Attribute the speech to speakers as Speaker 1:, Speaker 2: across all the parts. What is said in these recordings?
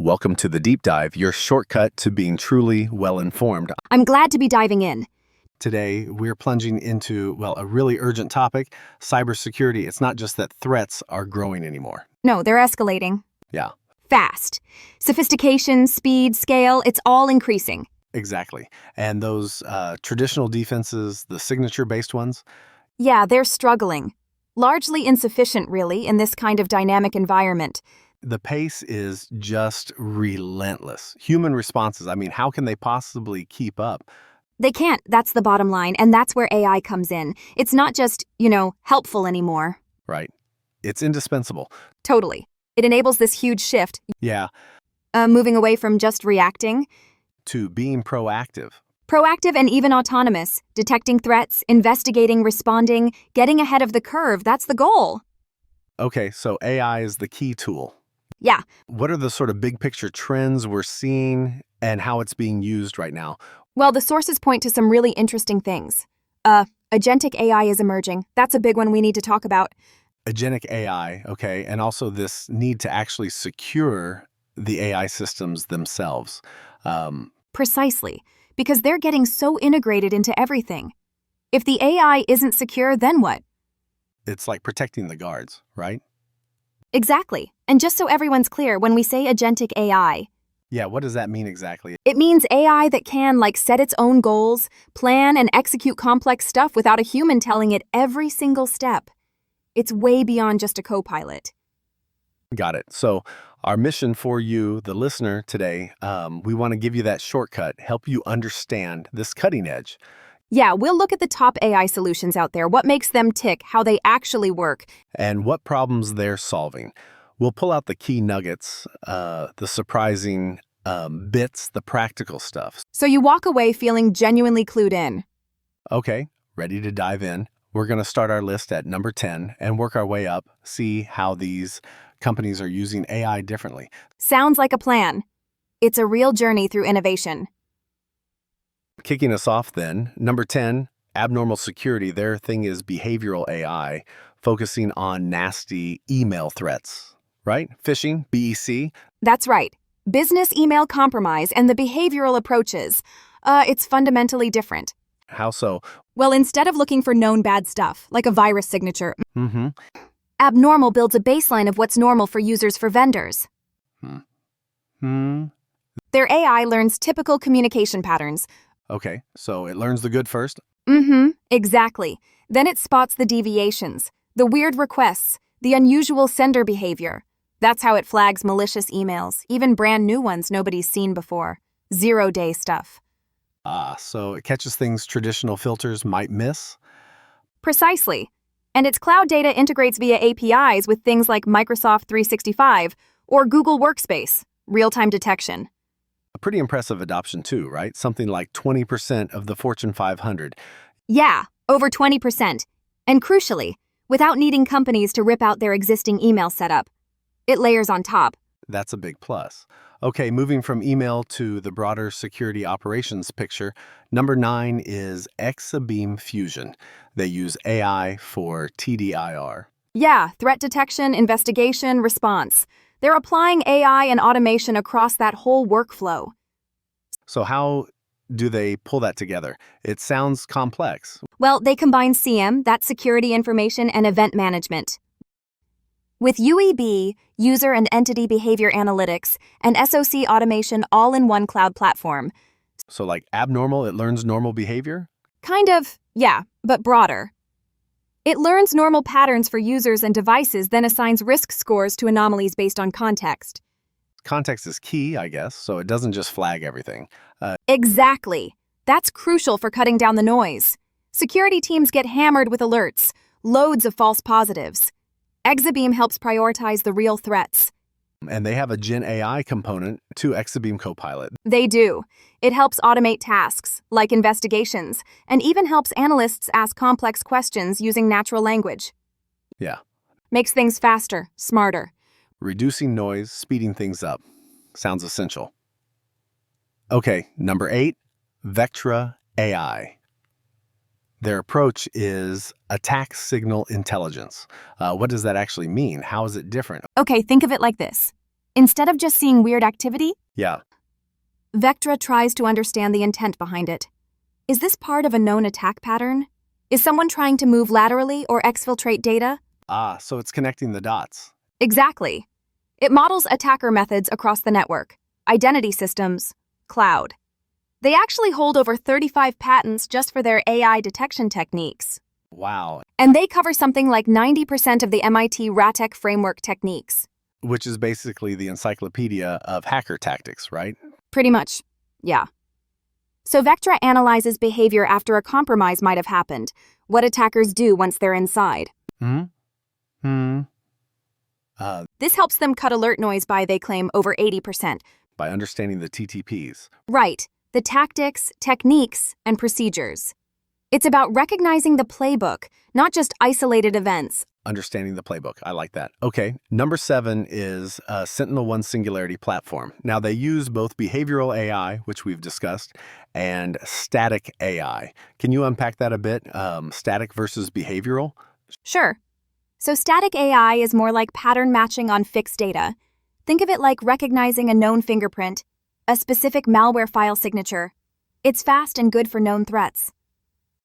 Speaker 1: welcome to the Deep Dive, your shortcut to being truly well-informed.
Speaker 2: I'm glad to be diving in.
Speaker 1: Today, we're plunging into, a really urgent topic, cybersecurity. It's not just that threats are growing anymore.
Speaker 2: No, they're escalating.
Speaker 1: Yeah,
Speaker 2: Fast. Sophistication, speed, scale, it's all increasing.
Speaker 1: exactly. And those traditional defenses, the signature-based ones,
Speaker 2: Yeah, they're struggling. Largely insufficient, really, in this kind of dynamic environment.
Speaker 1: the pace is just relentless. Human responses, how can they possibly keep up?
Speaker 2: They can't, that's the bottom line, and that's where AI comes in. It's not just, helpful anymore.
Speaker 1: Right? It's indispensable.
Speaker 2: Totally. It enables this huge shift,
Speaker 1: Yeah,
Speaker 2: moving away from just reacting.
Speaker 1: to being proactive.
Speaker 2: Proactive and even autonomous, detecting threats, investigating, responding, getting ahead of the curve, that's the goal.
Speaker 1: Okay, so AI is the key tool.
Speaker 2: Yeah,
Speaker 1: What are the sort of big picture trends we're seeing and how it's being used right now?
Speaker 2: well, the sources point to some really interesting things. Agentic AI is emerging. That's a big one we need to talk about.
Speaker 1: Agentic AI, okay, and also this need to actually secure the AI systems themselves.
Speaker 2: Precisely, because they're getting so integrated into everything. If the AI isn't secure, then what?
Speaker 1: It's like protecting the guards, right?
Speaker 2: Exactly. And just so everyone's clear, when we say agentic AI,
Speaker 1: Yeah, what does that mean exactly?
Speaker 2: it means AI that can, set its own goals, plan and execute complex stuff without a human telling it every single step. It's way beyond just a co-pilot.
Speaker 1: Got it. So our mission for you, the listener, today, we want to give you that shortcut, help you understand this cutting edge.
Speaker 2: Yeah, we'll look at the top AI solutions out there, what makes them tick, how they actually work.
Speaker 1: And what problems they're solving. We'll pull out the key nuggets, the surprising bits, the practical stuff.
Speaker 2: So you walk away feeling genuinely clued in.
Speaker 1: Okay, ready to dive in. We're going to start our list at number 10 and work our way up, see how these companies are using AI differently.
Speaker 2: Sounds like a plan. It's a real journey through innovation.
Speaker 1: Kicking us off then, number 10, Abnormal Security. Their thing is behavioral AI, focusing on nasty email threats, right? Phishing, BEC.
Speaker 2: That's right. Business email compromise and the behavioral approaches. It's fundamentally different.
Speaker 1: How so?
Speaker 2: Well, instead of looking for known bad stuff, like a virus signature,
Speaker 1: Mm-hmm.
Speaker 2: Abnormal builds a baseline of what's normal for users for vendors. Their AI learns typical communication patterns.
Speaker 1: Okay, so it learns the good first.
Speaker 2: Exactly. Then it spots the deviations, the weird requests, the unusual sender behavior. That's how it flags malicious emails, even brand new ones nobody's seen before. 0-day stuff.
Speaker 1: So it catches things traditional filters might miss.
Speaker 2: Precisely. And its cloud data integrates via APIs with things like Microsoft 365 or Google Workspace, real-time detection.
Speaker 1: A pretty impressive adoption too, right? Something like 20% of the Fortune 500.
Speaker 2: Yeah, over 20%. And crucially, without needing companies to rip out their existing email setup. It layers on top.
Speaker 1: That's a big plus. Okay, moving from email to the broader security operations picture, number 9 is Exabeam Fusion. They use AI for TDIR.
Speaker 2: Yeah, threat detection, investigation, response. They're applying AI and automation across that whole workflow.
Speaker 1: So how do they pull that together? It sounds complex.
Speaker 2: Well, they combine CM, that's security information, and event management, with UEB, user and entity behavior analytics, and SOC automation all in one cloud platform.
Speaker 1: So like abnormal, it learns normal behavior?
Speaker 2: Kind of, yeah, but broader. It learns normal patterns for users and devices, then assigns risk scores to anomalies based on context.
Speaker 1: Context is key, I guess, so it doesn't just flag everything.
Speaker 2: Exactly. That's crucial for cutting down the noise. Security teams get hammered with alerts, loads of false positives. Exabeam helps prioritize the real threats.
Speaker 1: And they have a Gen AI component to Exabeam Copilot.
Speaker 2: They do. It helps automate tasks, like investigations, and even helps analysts ask complex questions using natural language.
Speaker 1: Yeah.
Speaker 2: Makes things faster, smarter.
Speaker 1: Reducing noise, speeding things up. Sounds essential. Okay, number 8, Vectra AI. Their approach is attack signal intelligence. What does that actually mean? How is it different?
Speaker 2: Okay, think of it like this. Instead of just seeing weird activity,
Speaker 1: Yeah.
Speaker 2: Vectra tries to understand the intent behind it. Is this part of a known attack pattern? Is someone trying to move laterally or exfiltrate data?
Speaker 1: Ah, so it's connecting the dots.
Speaker 2: Exactly. It models attacker methods across the network, identity systems, cloud. They actually hold over 35 patents just for their AI detection techniques.
Speaker 1: Wow.
Speaker 2: And they cover something like 90% of the MIT RATEC framework techniques.
Speaker 1: Which is basically the encyclopedia of hacker tactics, right?
Speaker 2: Pretty much, yeah. So Vectra analyzes behavior after a compromise might have happened, what attackers do once they're inside. This helps them cut alert noise by, they claim, over 80%.
Speaker 1: By understanding the TTPs.
Speaker 2: Right, the tactics, techniques, and procedures. It's about recognizing the playbook, not just isolated events.
Speaker 1: Understanding the playbook. I like that. Okay, number 7 is SentinelOne Singularity platform. Now, they use both behavioral AI, which we've discussed, and static AI. Can you unpack that a bit? Static versus behavioral?
Speaker 2: Sure. So static AI is more like pattern matching on fixed data. Think of it like recognizing a known fingerprint, a specific malware file signature. It's fast and good for known threats.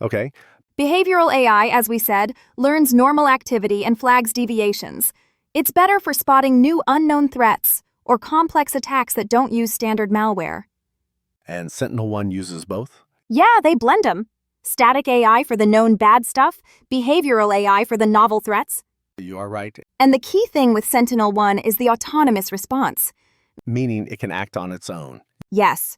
Speaker 1: Okay.
Speaker 2: Behavioral AI, as we said, learns normal activity and flags deviations. It's better for spotting new unknown threats or complex attacks that don't use standard malware.
Speaker 1: And SentinelOne uses both?
Speaker 2: Yeah, they blend them. Static AI for the known bad stuff, behavioral AI for the novel threats.
Speaker 1: You are right.
Speaker 2: And the key thing with SentinelOne is the autonomous response.
Speaker 1: Meaning it can act on its own.
Speaker 2: Yes.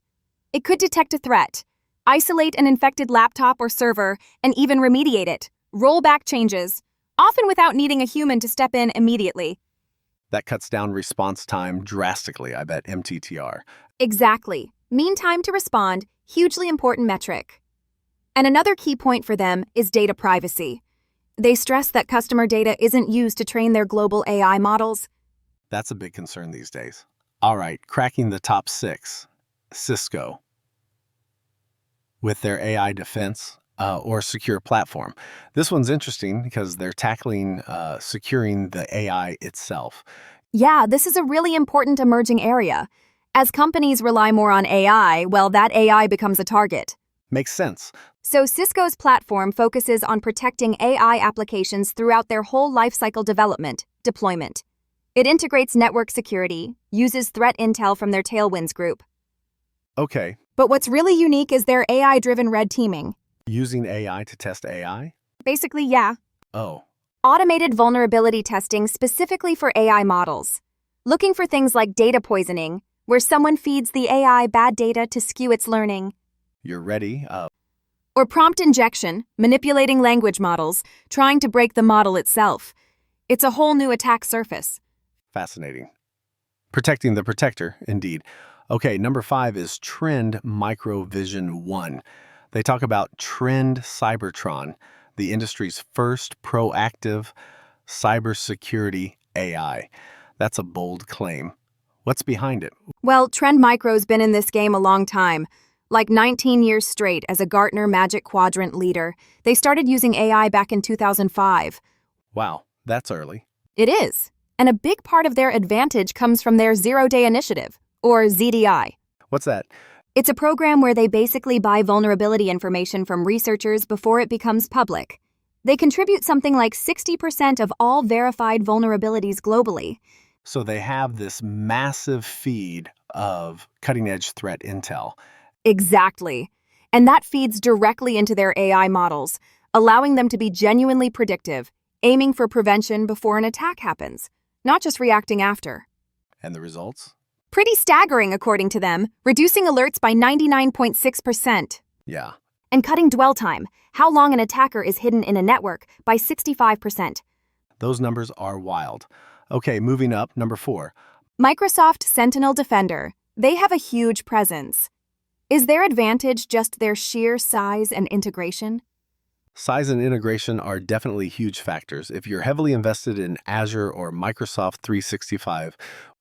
Speaker 2: It could detect a threat, isolate an infected laptop or server, and even remediate it, roll back changes, often without needing a human to step in immediately.
Speaker 1: That cuts down response time drastically, I bet, MTTR.
Speaker 2: Exactly. Mean time to respond, hugely important metric. And another key point for them is data privacy. They stress that customer data isn't used to train their global AI models.
Speaker 1: That's a big concern these days. All right, cracking the top 6. Cisco. With their AI defense or secure platform. This one's interesting because they're tackling securing the AI itself.
Speaker 2: Yeah, this is a really important emerging area. As companies rely more on AI, well, that AI becomes a target.
Speaker 1: Makes sense.
Speaker 2: So Cisco's platform focuses on protecting AI applications throughout their whole lifecycle development, deployment. It integrates network security, uses threat intel from their Tailwinds group.
Speaker 1: Okay.
Speaker 2: But what's really unique is their AI-driven red teaming.
Speaker 1: Using AI to test AI?
Speaker 2: Basically, yeah.
Speaker 1: Oh.
Speaker 2: Automated vulnerability testing specifically for AI models. Looking for things like data poisoning, where someone feeds the AI bad data to skew its learning.
Speaker 1: You're ready?
Speaker 2: Or prompt injection, manipulating language models, trying to break the model itself. It's a whole new attack surface.
Speaker 1: Fascinating. Protecting the protector, indeed. Okay, number 5 is Trend Microvision 1. They talk about Trend Cybertron, the industry's first proactive cybersecurity AI. That's a bold claim. What's behind it?
Speaker 2: Well, Trend Micro's been in this game a long time. Like 19 years straight as a Gartner Magic Quadrant leader. They started using AI back in 2005.
Speaker 1: Wow, that's early.
Speaker 2: It is. And a big part of their advantage comes from their Zero-Day Initiative, or ZDI.
Speaker 1: What's that?
Speaker 2: It's a program where they basically buy vulnerability information from researchers before it becomes public. They contribute something like 60% of all verified vulnerabilities globally.
Speaker 1: So they have this massive feed of cutting-edge threat intel.
Speaker 2: Exactly. And that feeds directly into their AI models, allowing them to be genuinely predictive, aiming for prevention before an attack happens, not just reacting after.
Speaker 1: And the results?
Speaker 2: Pretty staggering, according to them, reducing alerts by 99.6%.
Speaker 1: Yeah.
Speaker 2: And cutting dwell time, how long an attacker is hidden in a network, by 65%.
Speaker 1: Those numbers are wild. Okay, moving up, number 4.
Speaker 2: Microsoft Sentinel Defender. They have a huge presence. Is their advantage just their sheer size and integration?
Speaker 1: Size and integration are definitely huge factors if you're heavily invested in Azure or Microsoft 365.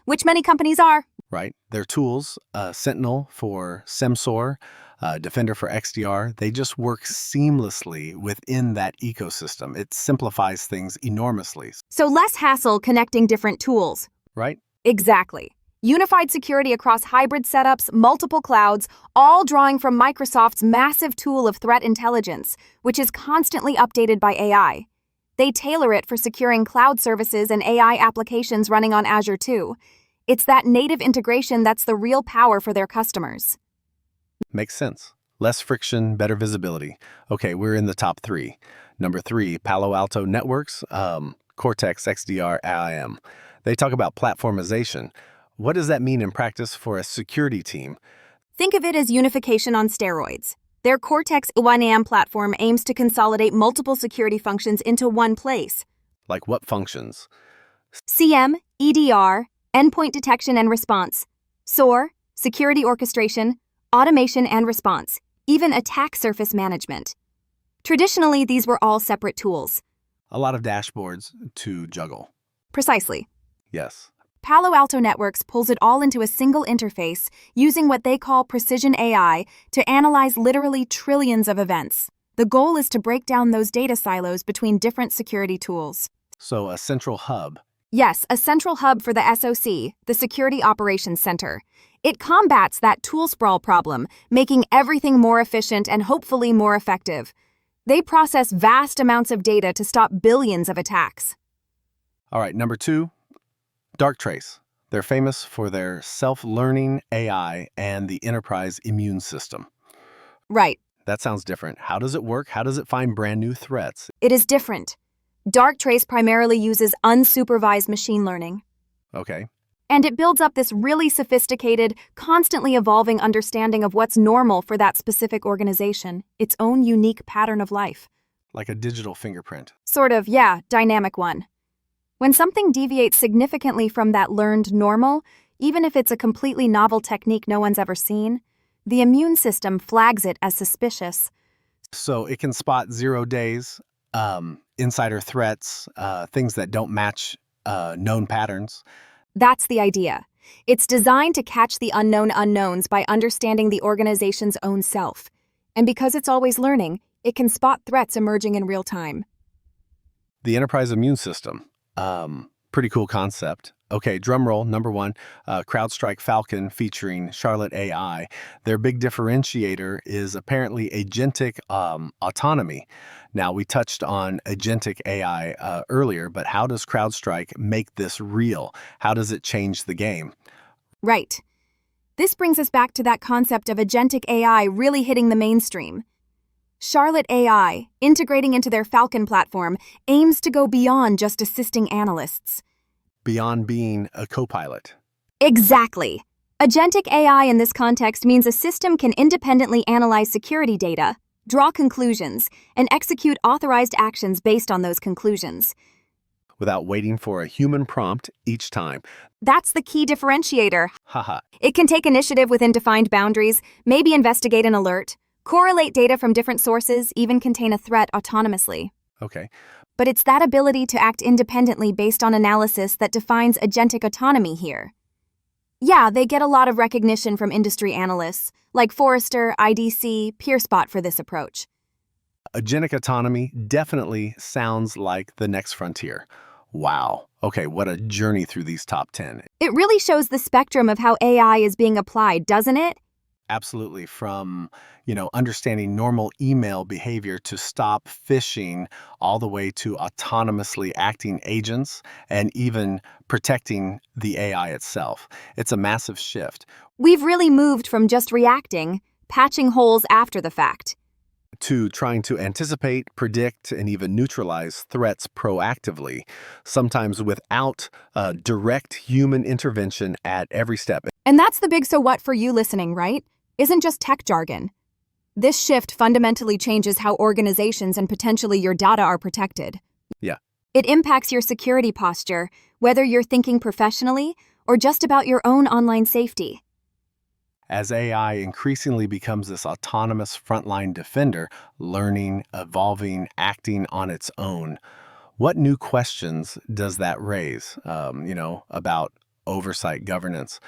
Speaker 2: Which many companies are.
Speaker 1: Right? Their tools, Sentinel for SEMSOR, Defender for XDR, they just work seamlessly within that ecosystem. It simplifies things enormously.
Speaker 2: So less hassle connecting different tools.
Speaker 1: Right?
Speaker 2: Exactly. Unified security across hybrid setups, multiple clouds, all drawing from Microsoft's massive tool of threat intelligence, which is constantly updated by AI. They tailor it for securing cloud services and AI applications running on Azure too. It's that native integration that's the real power for their customers.
Speaker 1: Makes sense. Less friction, better visibility. Okay, we're in the top 3. Number 3, Palo Alto Networks, Cortex XDR IAM. They talk about platformization. What does that mean in practice for a security team?
Speaker 2: Think of it as unification on steroids. Their Cortex XDR platform aims to consolidate multiple security functions into one place.
Speaker 1: Like what functions?
Speaker 2: CM, EDR, endpoint detection and response, SOAR, security orchestration, automation and response, even attack surface management. Traditionally, these were all separate tools.
Speaker 1: A lot of dashboards to juggle.
Speaker 2: Precisely.
Speaker 1: Yes.
Speaker 2: Palo Alto Networks pulls it all into a single interface using what they call precision AI to analyze literally trillions of events. The goal is to break down those data silos between different security tools.
Speaker 1: So a central hub.
Speaker 2: Yes, a central hub for the SOC, the Security Operations Center. It combats that tool sprawl problem, making everything more efficient and hopefully more effective. They process vast amounts of data to stop billions of attacks.
Speaker 1: All right, number 2, Darktrace. They're famous for their self-learning AI and the enterprise immune system.
Speaker 2: Right.
Speaker 1: That sounds different. How does it work? How does it find brand new threats?
Speaker 2: It is different. Darktrace primarily uses unsupervised machine learning.
Speaker 1: Okay.
Speaker 2: And it builds up this really sophisticated, constantly evolving understanding of what's normal for that specific organization, its own unique pattern of life.
Speaker 1: Like a digital fingerprint.
Speaker 2: Sort of, yeah, dynamic one. When something deviates significantly from that learned normal, even if it's a completely novel technique no one's ever seen, the immune system flags it as suspicious.
Speaker 1: So it can spot 0 days, insider threats, things that don't match known patterns.
Speaker 2: That's the idea. It's designed to catch the unknown unknowns by understanding the organization's own self. And because it's always learning, it can spot threats emerging in real time.
Speaker 1: The enterprise immune system. Pretty cool concept. Okay, drum roll, number 1, CrowdStrike Falcon featuring Charlotte AI. Their big differentiator is apparently agentic autonomy. Now, we touched on agentic AI earlier, but how does CrowdStrike make this real? How does it change the game?
Speaker 2: Right. This brings us back to that concept of agentic AI really hitting the mainstream. Charlotte AI, integrating into their Falcon platform, aims to go beyond just assisting analysts.
Speaker 1: Beyond being a co-pilot.
Speaker 2: Exactly. Agentic AI in this context means a system can independently analyze security data, draw conclusions, and execute authorized actions based on those conclusions.
Speaker 1: Without waiting for a human prompt each time.
Speaker 2: That's the key differentiator.
Speaker 1: Haha.
Speaker 2: It can take initiative within defined boundaries, maybe investigate an alert, correlate data from different sources, even contain a threat autonomously.
Speaker 1: Okay.
Speaker 2: But it's that ability to act independently based on analysis that defines agentic autonomy here. Yeah, they get a lot of recognition from industry analysts, like Forrester, IDC, PeerSpot for this approach.
Speaker 1: Agentic autonomy definitely sounds like the next frontier. Wow. Okay, what a journey through these top 10.
Speaker 2: It really shows the spectrum of how AI is being applied, doesn't it?
Speaker 1: Absolutely. From, understanding normal email behavior to stop phishing, all the way to autonomously acting agents and even protecting the AI itself. It's a massive shift.
Speaker 2: We've really moved from just reacting, patching holes after the fact,
Speaker 1: to trying to anticipate, predict, and even neutralize threats proactively, sometimes without direct human intervention at every step.
Speaker 2: And that's the big so what for you listening, right? Isn't just tech jargon. This shift fundamentally changes how organizations and potentially your data are protected.
Speaker 1: Yeah.
Speaker 2: It impacts your security posture, whether you're thinking professionally or just about your own online safety.
Speaker 1: As AI increasingly becomes this autonomous frontline defender, learning, evolving, acting on its own, what new questions does that raise, about oversight governance?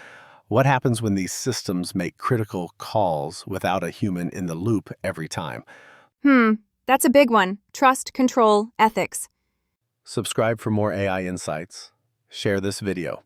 Speaker 1: What happens when these systems make critical calls without a human in the loop every time?
Speaker 2: That's a big one. Trust, control, ethics.
Speaker 1: Subscribe for more AI insights. Share this video.